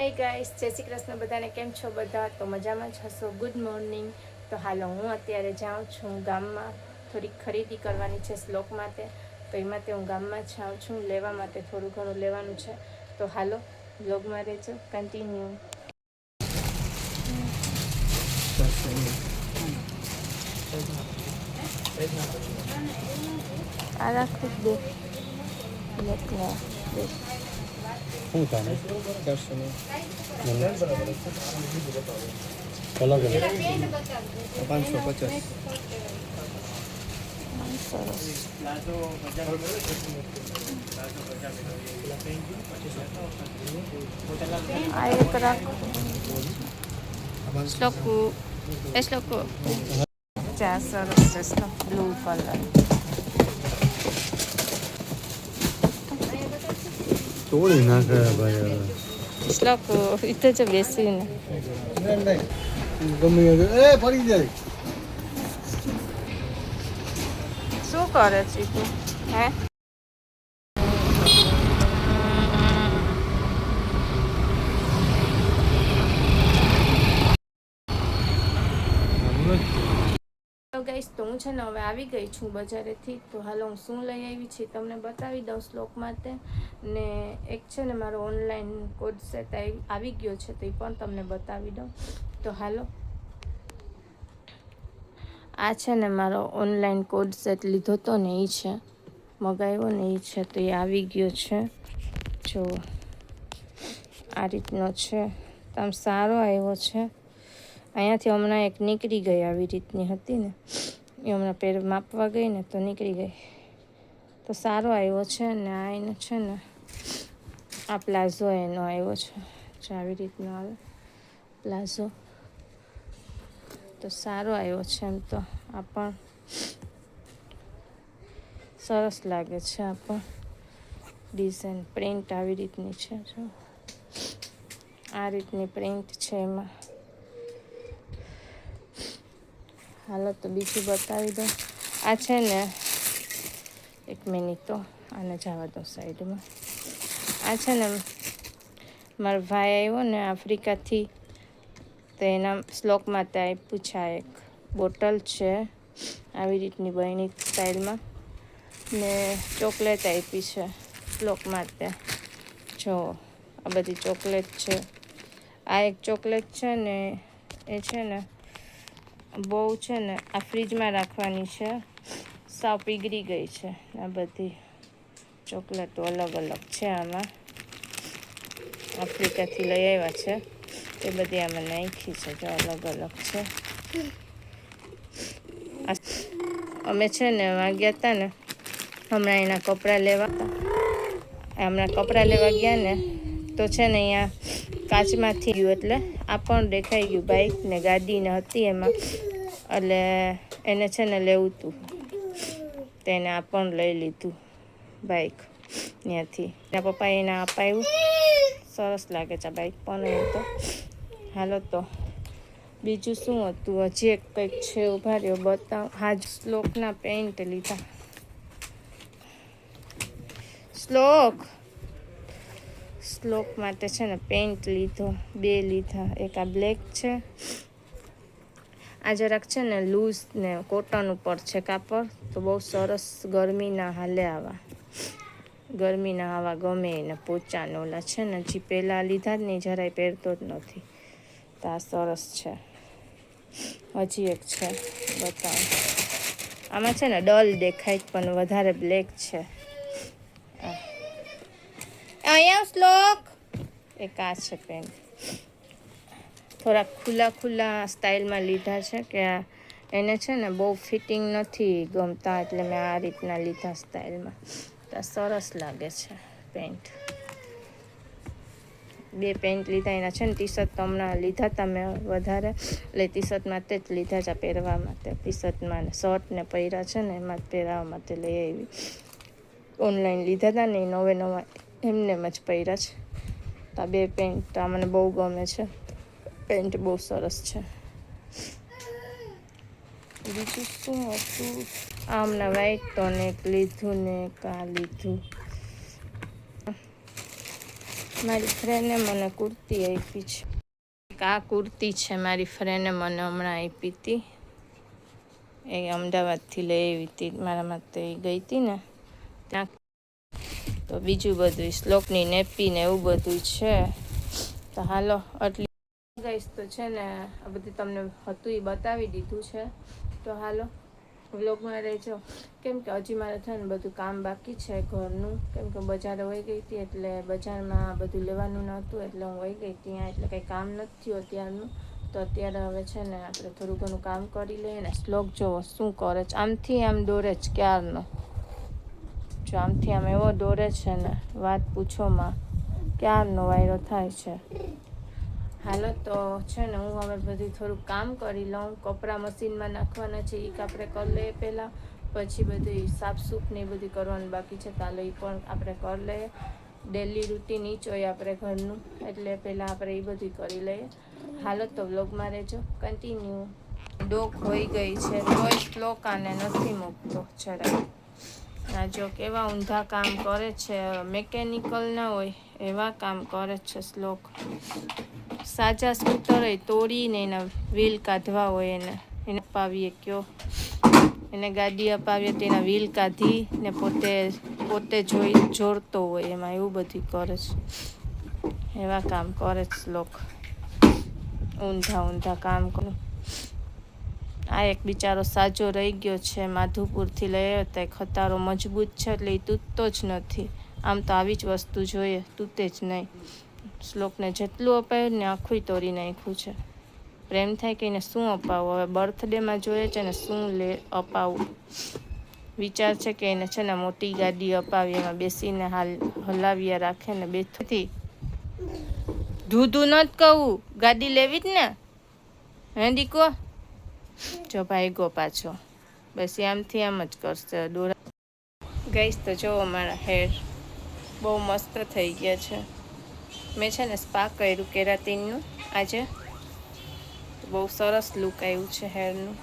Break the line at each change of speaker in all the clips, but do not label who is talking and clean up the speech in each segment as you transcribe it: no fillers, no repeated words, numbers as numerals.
Hi guys, જય શ્રી કૃષ્ણ બધાને. કેમ છો બધા? તો મજામાં જ હશો. Good morning. તો હાલો, હું અત્યારે જાઉં છું ગામમાં. થોડીક ખરીદી કરવાની છે શ્લોક માટે. તો એ માટે હું ગામમાં જાઉં છું લેવા માટે. થોડું ઘણું લેવાનું છે. તો હાલો, બ્લોગમાં રહેજો. કન્ટિન્યુ. આ રાખું જ દે.
શું કામ કરશે ને અલગ અલગ 550
સરસ. આ એક રાખો. શ્લોકુ એ શ્લોકુ ચા સરસ છે. બ્લુ કલર
તોડી નાખે ભાઈ.
શ્લોકુ ઇતે જ બેસીને
ગમે એ પડી જાય.
શું કરે છે તું? હે તો ગાઈસ, તો હું છે ને હવે આવી ગઈ છું બજારેથી. તો હાલો, હું શું લઈ આવી છે તમને બતાવી દઉં શ્લોક માટે. ને એક છે ને મારો ઓનલાઈન કોડ સેટ આવી ગયો છે, તો એ પણ તમને બતાવી દઉં. તો હાલો, આ છે ને મારો ઓનલાઈન કોડ સેટ લીધો તો ને એ છે, મગાવ્યો ને એ છે. તો એ આવી ગયો છે. જો આ રીતનો છે. આમ સારો આવ્યો છે. અહીંયાથી હમણાં એક નીકળી ગઈ, આવી રીતની હતી ને એ હમણાં પેર માપવા ગઈ ને તો નીકળી ગઈ. તો સારો આવ્યો છે. ને આ એને છે ને આ પ્લાઝો એનો આવ્યો છે. જો આવી રીતનો આવે પ્લાઝો. તો સારો આવ્યો છે. એમ તો આ પણ સરસ લાગે છે. આ પણ ડિઝાઇન પ્રિન્ટ આવી રીતની છે. જો આ રીતની પ્રિન્ટ છે એમાં. હાલો, તો બીજું બતાવી દઉં. આ છે ને એક મિનિટ, તો આને જવા દો સાઈડમાં. આ છે ને મારો ભાઈ આવ્યો ને આફ્રિકાથી, તો એના શ્લોક માટે આપ્યું છે. આ એક બોટલ છે આવી રીતની બહેણી સ્ટાઇલમાં, ને ચોકલેટ આપી છે શ્લોક માટે. જો આ બધી ચોકલેટ છે. આ એક ચોકલેટ છે ને એ છે ને બહુ છે ને આ ફ્રીજમાં રાખવાની છે. સાવ પીગળી ગઈ છે. આ બધી ચોકલેટો અલગ અલગ છે. આમાં આફ્રિકાથી લઈ આવ્યા છે. એ બધી આમાં નાખી છે. જો અલગ અલગ છે. અમે છે ને વાગ્યા હતા ને હમણાં એના કપડાં લેવા હતા. હમણાં કપડાં લેવા ગયા ને તો છે ને અહીંયા કાચમાંથી ગયું, એટલે આ પણ દેખાઈ ગયું. બાઇક ને ગાડી ને હતી એમાં, એટલે એને છે ને લેવું હતું. તેને આ પણ લઈ લીધું બાઇક ત્યાંથી. એના પપ્પાએ એને અપાવ્યું. સરસ લાગે છે બાઇક પણ. એમ તો હાલો, તો બીજું શું હતું? હજી એક કંઈક છે, ઉભા રહ્યો બતાવ. હા, શ્લોકના પેન્ટ લીધા. શ્લોક માટે છે ને પેન્ટ લીધો, 2 લીધા. એક આ બ્લેક છે. આ જરાક છે ને લૂઝ ને કોટન ઉપર છે કાપડ, તો બહુ સરસ. ગરમીના હાલે આવા, ગરમીના આવા ગમે એને પોચાને. ઓલા છે ને જે પહેલાં લીધા જ નહીં, જરાય પહેરતો જ નથી. તો આ સરસ છે. હજી એક છે, બતાવો. આમાં છે ને ડલ દેખાય પણ વધારે બ્લેક છે. અહીંયા શ્લોક એક આ છે પેન્ટ. થોડાક ખુલ્લા ખુલ્લા સ્ટાઇલમાં લીધા છે, કે એને છે ને બહુ ફિટિંગ નથી ગમતા, એટલે મેં આ રીતના લીધા સ્ટાઇલમાં. તો સરસ લાગે છે પેન્ટ. 2 પેન્ટ લીધા. એના છે ને ટી શર્ટ તો હમણાં લીધા હતા મેં વધારે, એટલે ટી શર્ટ માટે જ લીધા છે પહેરવા માટે. ટી શર્ટમાં શર્ટ ને પહેર્યા છે ને એમાં જ પહેરવા માટે લઈ આવી. ઓનલાઈન લીધા હતા ને એ નવે નવા એમને જ પહેર્યા છે. તો આ 2 પેન્ટ તો મને બહુ ગમે છે. પેન્ટ બહુ સરસ છે. બીજું શું હતું? આમના વ્હાઈટ ટોન એક લીધું ને એક આ લીધું. મારી ફ્રેન્ડે મને કુર્તી આપી છે. આ કુર્તી છે મારી ફ્રેન્ડે મને હમણાં આપી હતી. એ અમદાવાદથી લઈ આવી હતી મારા માટે ગઈ હતી ને ત્યાં. તો બીજું બધું શ્લોકની નેપી ને એવું બધું છે. તો હાલો આટલી ગાઈસ તો છે ને આ બધું તમને હતું એ બતાવી દીધું છે. તો હાલો વ્લોગમાં રહેજો. કેમ કે હજી મારે છે ને બધું કામ બાકી છે ઘરનું. કેમ કે બજારે વહી ગઈ હતી એટલે બજારમાં બધું લેવાનું નહોતું એટલે હું વહી ગઈ ત્યાં. એટલે કંઈ કામ નથી થયું અત્યારનું. તો અત્યારે હવે છે ને આપણે થોડું ઘણું કામ કરી લઈએ ને. શ્લોક જોવો શું કરે છે, આમથી આમ દોરે છે ક્યારનો. જો આમથી આમ એવો દોરે છે ને વાત પૂછોમાં, ક્યારનો વાયરો થાય છે. હાલો તો છે ને હું હવે બધું થોડુંક કામ કરી લઉં. કપડાં મશીનમાં નાખવાના છે એ આપણે કરી લઈએ પહેલાં. પછી બધી સાફસૂફ ને એ બધી કરવાનું બાકી છે તાલે એ પણ આપણે કરી લઈએ. ડેલી રૂટીન ઈ જ હોય આપણે ઘરનું એટલે પહેલાં આપણે એ બધું કરી લઈએ. હાલો તો વ્લોગમાં રહેજો કન્ટિન્યુ. ડોક હોઈ ગઈ છે તોય શ્લોક આને નથી મૂકતો જરાય. આ જો કેવા ઊંધા કામ કરે છે, મેકેનિકલ ના હોય એવા કામ કરે છે શ્લોક. સાજા સ્કૂટર તોડીને એના વ્હીલ કાઢવા હોય એને અપાવીએ કયો. એને ગાડી અપાવીએ તો એના વ્હીલ કાઢી ને પોતે જોડતો હોય એમાં એવું બધું કરે છે. એવા કામ કરે છે શ્લોક. ઊંધા કામ કરે. આ એક બિચારો સાજો રહી ગયો છે માધુપુરથી લઈ આવ્યો તો ખતારો મજબૂત છે એટલે એ તૂટતો જ નથી. આમ તો આવી જ વસ્તુ જોઈએ તૂટે જ નહીં. શ્લોકને જેટલું અપાયું ને આખું તોડી નાખ્યું છે. પ્રેમ થાય કે એને શું અપાવું હવે બર્થડેમાં જોઈએ છે ને શું અપાવું. વિચાર છે કે એને છે ને મોટી ગાડી અપાવી એમાં બેસીને હલાવ્યા રાખે ને બેઠતી. ધૂધું નથી કહું ગાડી લેવી જ ને હે દીકો. જો ભાઈ પાછો બસ આમથી આમ જ કરશે દોરા. ગઈશ તો જો મારા હેર બહુ મસ્ત થઈ ગયા છે. મેં છે ને સ્પા કર્યું કેરાટીનનું આજે. બહુ સરસ લુક આવ્યું છે હેરનું.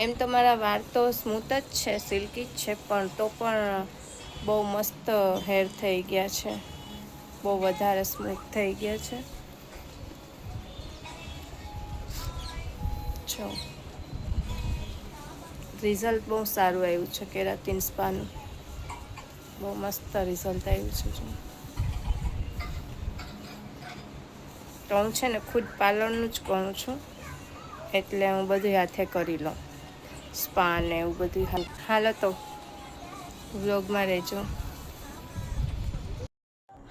એમ તો મારા વાળ તો સ્મૂથ જ છે, સિલ્કી જ છે પણ તો પણ બહુ મસ્ત હેર થઈ ગયા છે. બહુ વધારે સ્મૂથ થઈ ગયા છે. જો રિઝલ્ટ બહુ સારું આવ્યું છે કેરાટીન સ્પાનું. બહુ મસ્ત રિઝલ્ટ આવ્યું છે જો. તો હું છે ને ખુદ પાર્લરનું જ કરું છું એટલે હું બધું હાથે કરી લઉં. સ્પા ને એવું બધું. હાલો તો વ્લોગમાં રહેજો.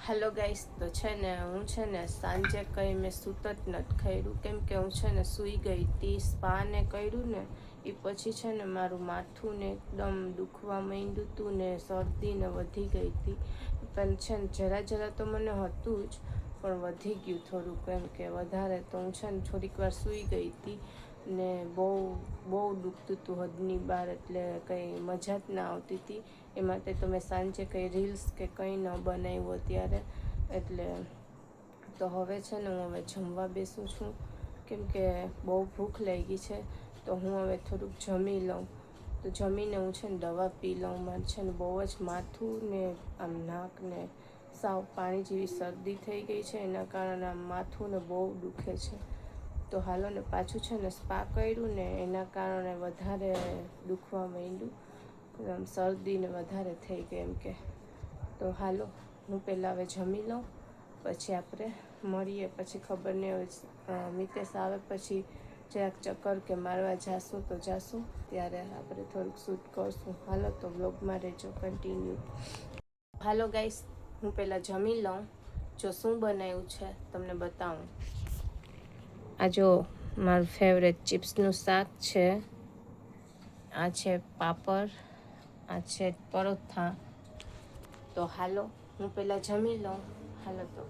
હાલો ગાઈસ તો છે ને હું છે ને સાંજે કંઈ મેં સૂત જ નથી ખાધું. કેમ કે હું છે ને સૂઈ ગઈ હતી. સ્પા ને કર્યું ને એ પછી છે ને મારું માથું ને એકદમ દુખવા માંડ્યું હતું ને શરદી ને વધી ગઈ હતી. પણ છે ને જરા તો મને હતું જ પણ વધી ગયું થોડુંક. એમ કે વધારે તો હું છે ને થોડીક વાર સૂઈ ગઈ હતી ને બહુ દુખતું હતું હદની બહાર એટલે કંઈ મજા જ ના આવતી હતી. એ માટે તો મેં સાંજે કંઈ રીલ્સ કે કંઈ ન બનાવ્યું અત્યારે. એટલે તો હવે છે ને હું હવે જમવા બેસું છું કેમ કે બહુ ભૂખ લાગી છે. તો હું હવે થોડુંક જમી લઉં. તો જમીને હું છે ને દવા પી લઉં. મારે છે ને બહુ જ માથું ને આમ નાક ને સાવ પાણી જેવી શરદી થઈ ગઈ છે એના કારણે આમ માથું ને બહુ દુખે છે. તો હાલો ને પાછું છે ને સ્પા કર્યું ને એના કારણે વધારે દુખવા માંડ્યું. આમ શરદીને વધારે થઈ ગઈ એમ કે. તો હાલો હું પહેલાં હવે જમી લઉં પછી આપણે મળીએ. પછી ખબર નહીં હવે મિતેશ આવે પછી જરાક ચક્કર કે મારવા જાશું તો જાશું ત્યારે આપણે થોડુંક શૂટ કરશું. હાલો તો વ્લોગમાં રહેજો કન્ટિન્યુ. હાલો ગાઈસ હું પહેલાં જમી લઉં. જો શું બનાવ્યું છે તમને બતાવું. આ જો મારું ફેવરેટ ચિપ્સનું શાક છે. આ છે પાપડ. આ છે પરોઠા. તો હાલો હું પહેલાં જમી લઉં. હાલો તો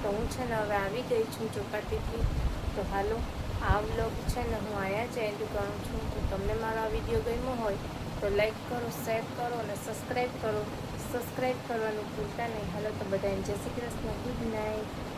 તો હું છે ને હવે આવી ગઈ છું ચોપાટીથી. તો હાલો આ વ્લોગ છે ને હું અહીંયા જ એન્ડ કરું છું. તો તમને મારો આ વિડીયો ગમ્યો હોય તો લાઈક કરો, શેર કરો અને સબસ્ક્રાઈબ કરો. સબસ્ક્રાઈબ કરવાનું ભૂલતા નહીં. હાલો તો બધાને જય શ્રી કૃષ્ણ, ગુડ નાઇટ.